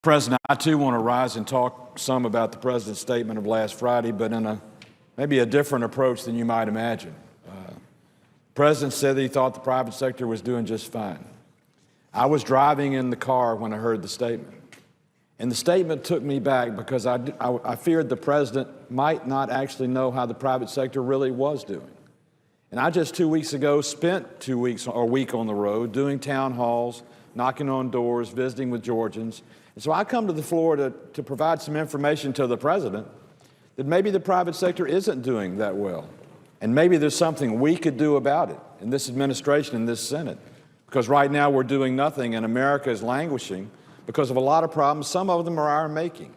President, I too want to rise and talk some about the President's statement of last Friday, but in maybe a different approach than you might imagine. The President said that he thought the private sector was doing just fine. I was driving in the car when I heard the statement, and the statement took me back because I feared the President might not actually know how the private sector really was doing. And I just 2 weeks ago spent 2 weeks or a week on the road doing town halls, knocking on doors, visiting with Georgians. And so I come to the floor to provide some information to the President that maybe the private sector isn't doing that well. And maybe there's something we could do about it in this administration, in this Senate. Because right now we're doing nothing and America is languishing because of a lot of problems. Some of them are our making.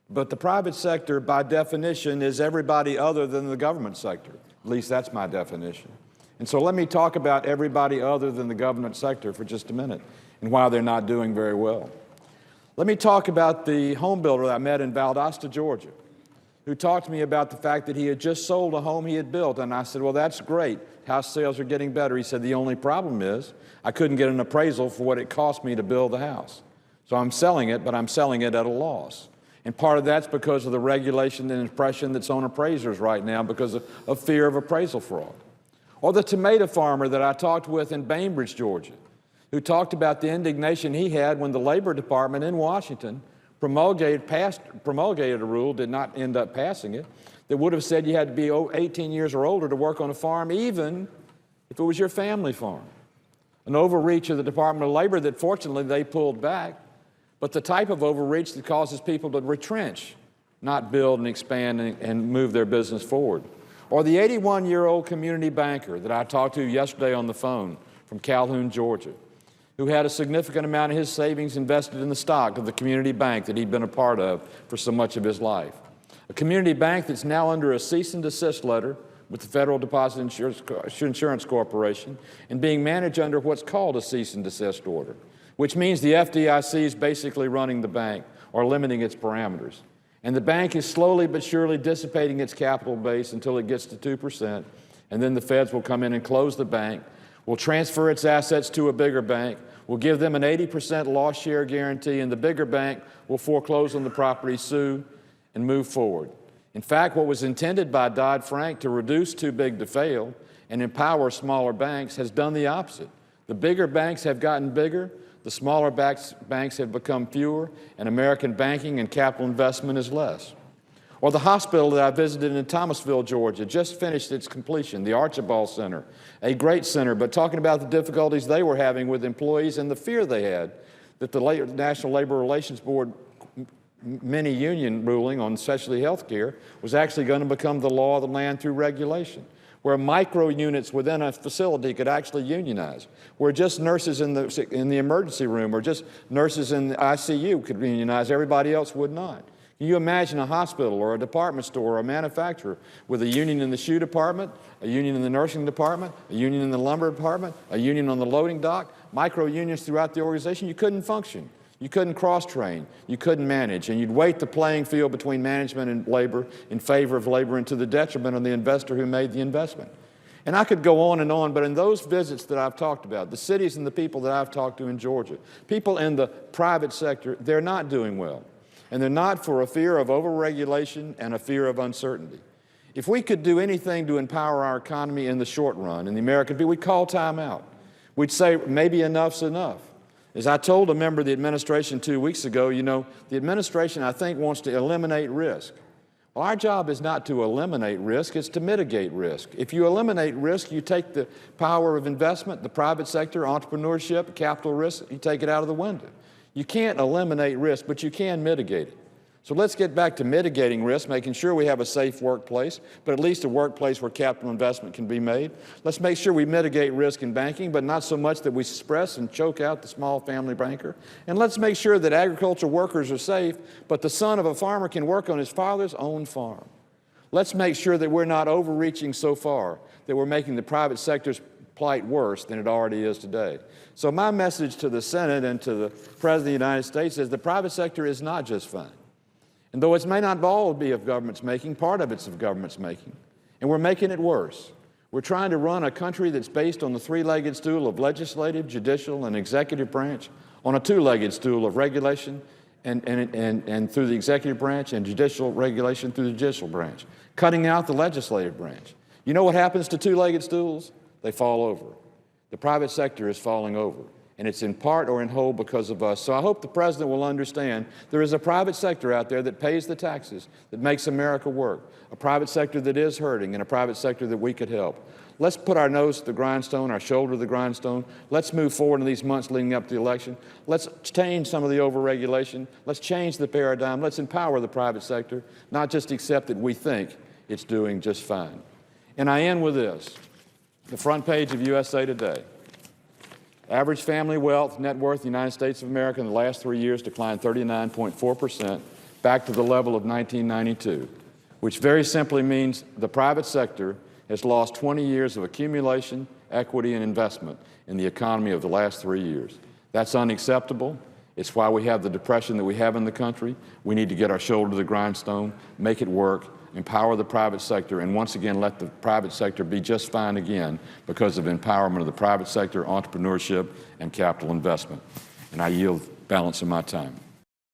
But the private sector, by definition, is everybody other than the government sector. At least that's my definition. And so let me talk about everybody other than the government sector for just a minute and why they're not doing very well. Let me talk about the home builder that I met in Valdosta, Georgia, who talked to me about the fact that he had just sold a home he had built. And I said, well, that's great. House sales are getting better. He said, the only problem is I couldn't get an appraisal for what it cost me to build the house. So I'm selling it, but I'm selling it at a loss. And part of that's because of the regulation and impression that's on appraisers right now because of fear of appraisal fraud. Or the tomato farmer that I talked with in Bainbridge, Georgia, who talked about the indignation he had when the Labor Department in Washington promulgated a rule, did not end up passing it, that would have said you had to be 18 years or older to work on a farm, even if it was your family farm. An overreach of the Department of Labor that fortunately they pulled back, but the type of overreach that causes people to retrench, not build and expand and move their business forward. Or the 81-year-old community banker that I talked to yesterday on the phone from Calhoun, Georgia, who had a significant amount of his savings invested in the stock of the community bank that he'd been a part of for so much of his life. A community bank that's now under a cease and desist letter with the Federal Deposit Insurance Corporation and being managed under what's called a cease and desist order, which means the FDIC is basically running the bank or limiting its parameters. And the bank is slowly but surely dissipating its capital base until it gets to 2%, and then the feds will come in and close the bank. We'll transfer its assets to a bigger bank. We'll give them an 80% loss share guarantee, and the bigger bank will foreclose on the property, sue, and move forward. In fact, what was intended by Dodd-Frank to reduce too big to fail and empower smaller banks has done the opposite. The bigger banks have gotten bigger, the smaller banks have become fewer, and American banking and capital investment is less. Or the hospital that I visited in Thomasville, Georgia, just finished its completion, the Archibald Center, a great center, but talking about the difficulties they were having with employees and the fear they had that the National Labor Relations Board mini-union ruling on specialty health care was actually going to become the law of the land through regulation, where micro units within a facility could actually unionize, where just nurses in the emergency room or just nurses in the ICU could unionize, everybody else would not. Can you imagine a hospital or a department store or a manufacturer with a union in the shoe department, a union in the nursing department, a union in the lumber department, a union on the loading dock, micro unions throughout the organization? You couldn't function. You couldn't cross-train. You couldn't manage. And you'd weight the playing field between management and labor in favor of labor and to the detriment of the investor who made the investment. And I could go on, but in those visits that I've talked about, the cities and the people that I've talked to in Georgia, people in the private sector, they're not doing well. And they're not for a fear of overregulation and a fear of uncertainty. If we could do anything to empower our economy in the short run, and the American people, we'd call time out. We'd say maybe enough's enough. As I told a member of the administration 2 weeks ago, you know, the administration, I think, wants to eliminate risk. Well, our job is not to eliminate risk, it's to mitigate risk. If you eliminate risk, you take the power of investment, the private sector, entrepreneurship, capital risk, you take it out of the window. You can't eliminate risk, but you can mitigate it. So let's get back to mitigating risk, making sure we have a safe workplace, but at least a workplace where capital investment can be made. Let's make sure we mitigate risk in banking, but not so much that we suppress and choke out the small family banker. And let's make sure that agricultural workers are safe, but the son of a farmer can work on his father's own farm. Let's make sure that we're not overreaching so far that we're making the private sector's plight worse than it already is today. So my message to the Senate and to the President of the United States is the private sector is not just fine. And though it may not all be of government's making, part of it's of government's making. And we're making it worse. We're trying to run a country that's based on the three-legged stool of legislative, judicial, and executive branch on a two-legged stool of regulation and through the executive branch, and judicial regulation through the judicial branch, cutting out the legislative branch. You know what happens to two-legged stools? They fall over. The private sector is falling over, and it's in part or in whole because of us. So I hope the president will understand there is a private sector out there that pays the taxes, that makes America work, a private sector that is hurting, and a private sector that we could help. Let's put our nose to the grindstone, our shoulder to the grindstone. Let's move forward in these months leading up to the election. Let's change some of the overregulation. Let's change the paradigm. Let's empower the private sector, not just accept that we think it's doing just fine. And I end with this. The front page of USA Today. Average family wealth, net worth in the United States of America in the last 3 years declined 39.4%, back to the level of 1992, which very simply means the private sector has lost 20 years of accumulation, equity, and investment in the economy of the last 3 years. That's unacceptable. It's why we have the depression that we have in the country. We need to get our shoulder to the grindstone, make it work, empower the private sector, and once again let the private sector be just fine again because of empowerment of the private sector, entrepreneurship, and capital investment. And I yield balance of my time.